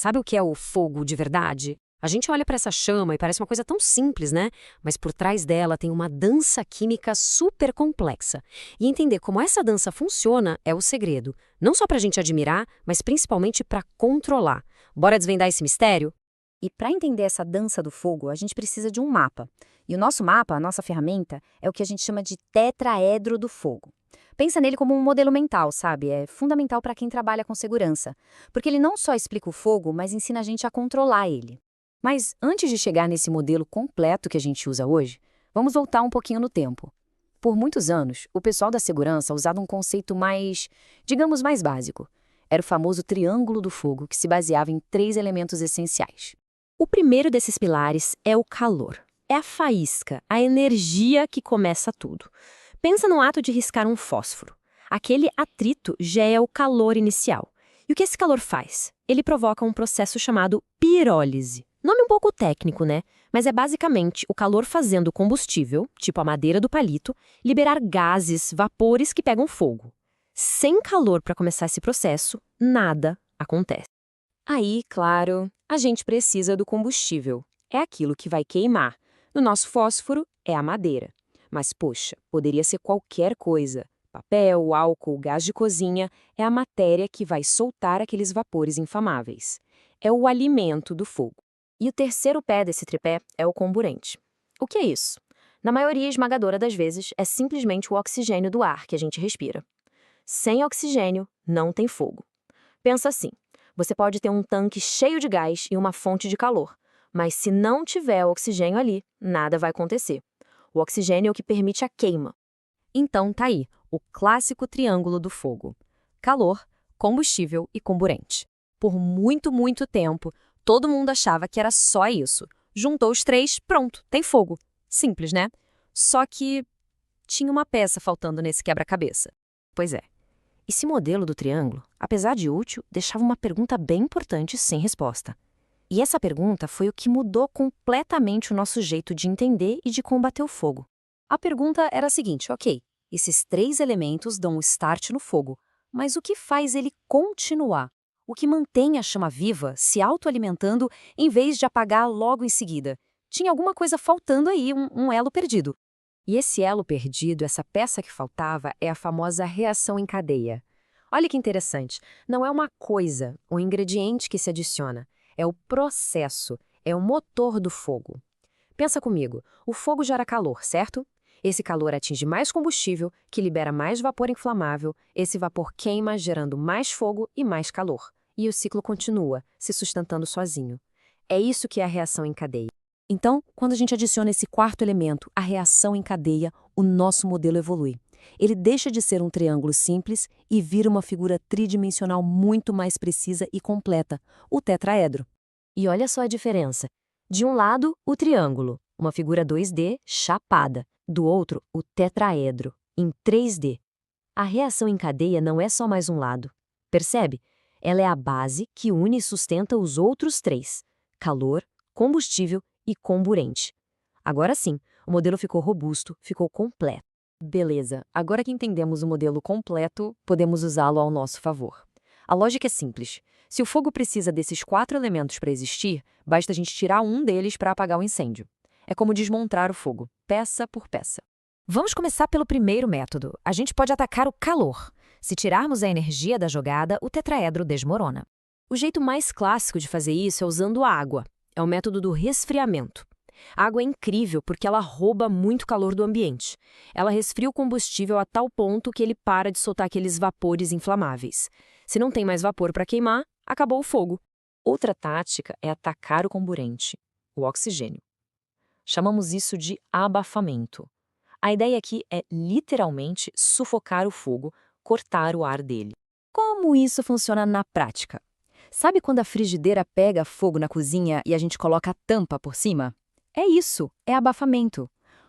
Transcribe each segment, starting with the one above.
Sabe o que é o fogo de verdade? A gente olha para essa chama e parece uma coisa tão simples, né? Mas por trás dela tem uma dança química super complexa. E entender como essa dança funciona é o segredo. Não só para a gente admirar, mas principalmente para controlar. Bora desvendar esse mistério? E para entender essa dança do fogo, a gente precisa de um mapa. E o nosso mapa, a nossa ferramenta, é o que a gente chama de tetraedro do fogo. Pensa nele como um modelo mental, sabe? É fundamental para quem trabalha com segurança, porque ele não só explica o fogo, mas ensina a gente a controlar ele. Mas antes de chegar nesse modelo completo que a gente usa hoje, vamos voltar um pouquinho no tempo. Por muitos anos, o pessoal da segurança usava um conceito mais, digamos, mais básico. Era o famoso triângulo do fogo, que se baseava em 3 elementos essenciais. O primeiro desses pilares é o calor. É a faísca, a energia que começa tudo. Pensa no ato de riscar um fósforo. Aquele atrito já é o calor inicial. E o que esse calor faz? Ele provoca um processo chamado pirólise. Nome um pouco técnico, né? Mas é basicamente o calor fazendo o combustível, tipo a madeira do palito, liberar gases, vapores que pegam fogo. Sem calor para começar esse processo, nada acontece. Aí, claro, a gente precisa do combustível. É aquilo que vai queimar. No nosso fósforo, é a madeira. Mas, poxa, poderia ser qualquer coisa. Papel, álcool, gás de cozinha, é a matéria que vai soltar aqueles vapores infamáveis. É o alimento do fogo. E o terceiro pé desse tripé é o comburente. O que é isso? Na maioria esmagadora das vezes, é simplesmente o oxigênio do ar que a gente respira. Sem oxigênio, não tem fogo. Pensa assim, você pode ter um tanque cheio de gás e uma fonte de calor, mas se não tiver oxigênio ali, nada vai acontecer. O oxigênio é o que permite a queima. Então tá aí, o clássico triângulo do fogo. Calor, combustível e comburente. Por muito, muito tempo, todo mundo achava que era só isso. Juntou os 3, pronto, tem fogo. Simples, né? Só que tinha uma peça faltando nesse quebra-cabeça. Pois é. Esse modelo do triângulo, apesar de útil, deixava uma pergunta bem importante sem resposta. E essa pergunta foi o que mudou completamente o nosso jeito de entender e de combater o fogo. A pergunta era a seguinte, ok, esses 3 elementos dão um start no fogo, mas o que faz ele continuar? O que mantém a chama viva, se autoalimentando, em vez de apagar logo em seguida? Tinha alguma coisa faltando aí, um elo perdido. E esse elo perdido, essa peça que faltava, é a famosa reação em cadeia. Olha que interessante, não é uma coisa, um ingrediente que se adiciona, é o processo, é o motor do fogo. Pensa comigo, o fogo gera calor, certo? Esse calor atinge mais combustível, que libera mais vapor inflamável, esse vapor queima, gerando mais fogo e mais calor. E o ciclo continua, se sustentando sozinho. É isso que é a reação em cadeia. Então, quando a gente adiciona esse quarto elemento, a reação em cadeia, o nosso modelo evolui. Ele deixa de ser um triângulo simples e vira uma figura tridimensional muito mais precisa e completa, o tetraedro. E olha só a diferença. De um lado, o triângulo, uma figura 2D chapada. Do outro, o tetraedro, em 3D. A reação em cadeia não é só mais um lado. Percebe? Ela é a base que une e sustenta os outros 3: calor, combustível e comburente. Agora sim, o modelo ficou robusto, ficou completo. Beleza, agora que entendemos o modelo completo, podemos usá-lo ao nosso favor. A lógica é simples. Se o fogo precisa desses 4 elementos para existir, basta a gente tirar um deles para apagar o incêndio. É como desmontar o fogo, peça por peça. Vamos começar pelo primeiro método. A gente pode atacar o calor. Se tirarmos a energia da jogada, o tetraedro desmorona. O jeito mais clássico de fazer isso é usando água. É o método do resfriamento. A água é incrível porque ela rouba muito calor do ambiente. Ela resfria o combustível a tal ponto que ele para de soltar aqueles vapores inflamáveis. Se não tem mais vapor para queimar, acabou o fogo. Outra tática é atacar o comburente, o oxigênio. Chamamos isso de abafamento. A ideia aqui é literalmente sufocar o fogo, cortar o ar dele. Como isso funciona na prática? Sabe quando a frigideira pega fogo na cozinha e a gente coloca a tampa por cima? É isso, é abafamento.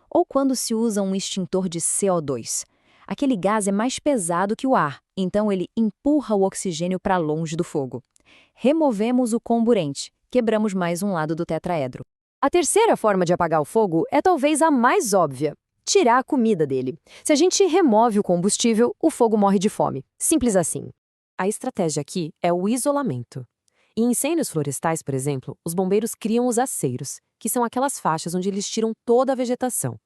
Ou quando se usa um extintor de CO2. Aquele gás é mais pesado que o ar, então ele empurra o oxigênio para longe do fogo. Removemos o comburente, quebramos mais um lado do tetraedro. A terceira forma de apagar o fogo é talvez a mais óbvia: tirar a comida dele. Se a gente remove o combustível, o fogo morre de fome. Simples assim. A estratégia aqui é o isolamento. Em incêndios florestais, por exemplo, os bombeiros criam os aceiros, que são aquelas faixas onde eles tiram toda a vegetação.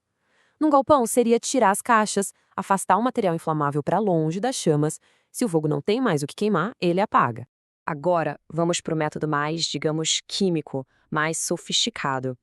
Num galpão, seria tirar as caixas, afastar o material inflamável para longe das chamas. Se o fogo não tem mais o que queimar, ele apaga. Agora, vamos para o método mais, digamos, químico, mais sofisticado.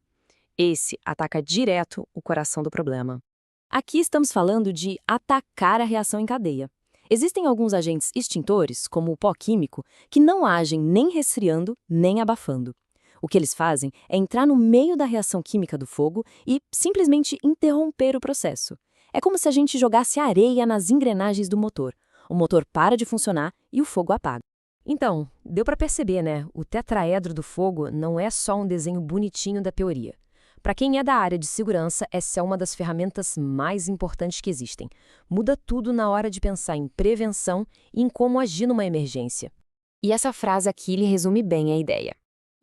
Esse ataca direto o coração do problema. Aqui estamos falando de atacar a reação em cadeia. Existem alguns agentes extintores, como o pó químico, que não agem nem resfriando, nem abafando. O que eles fazem é entrar no meio da reação química do fogo e simplesmente interromper o processo. É como se a gente jogasse areia nas engrenagens do motor. O motor para de funcionar e o fogo apaga. Então, deu para perceber, né? O tetraedro do fogo não é só um desenho bonitinho da teoria. Para quem é da área de segurança, essa é uma das ferramentas mais importantes que existem. Muda tudo na hora de pensar em prevenção e em como agir numa emergência. E essa frase aqui lhe resume bem a ideia.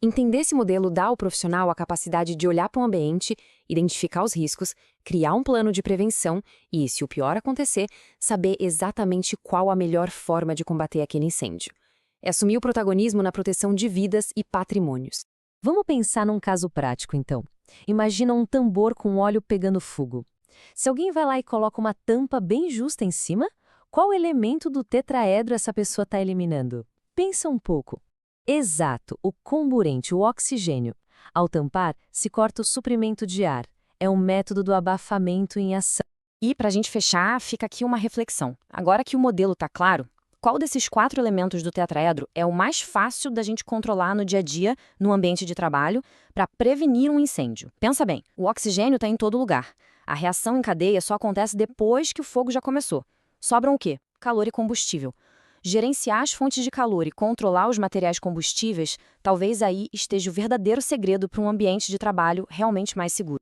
Entender esse modelo dá ao profissional a capacidade de olhar para o ambiente, identificar os riscos, criar um plano de prevenção e, se o pior acontecer, saber exatamente qual a melhor forma de combater aquele incêndio. É assumir o protagonismo na proteção de vidas e patrimônios. Vamos pensar num caso prático, então. Imagina um tambor com óleo pegando fogo. Se alguém vai lá e coloca uma tampa bem justa em cima, qual elemento do tetraedro essa pessoa está eliminando? Pensa um pouco. Exato, o comburente, o oxigênio. Ao tampar, se corta o suprimento de ar. É um método do abafamento em ação. E, para a gente fechar, fica aqui uma reflexão. Agora que o modelo está claro, qual desses 4 elementos do tetraedro é o mais fácil da gente controlar no dia a dia, no ambiente de trabalho, para prevenir um incêndio? Pensa bem, o oxigênio está em todo lugar. A reação em cadeia só acontece depois que o fogo já começou. Sobram o quê? Calor e combustível. Gerenciar as fontes de calor e controlar os materiais combustíveis, talvez aí esteja o verdadeiro segredo para um ambiente de trabalho realmente mais seguro.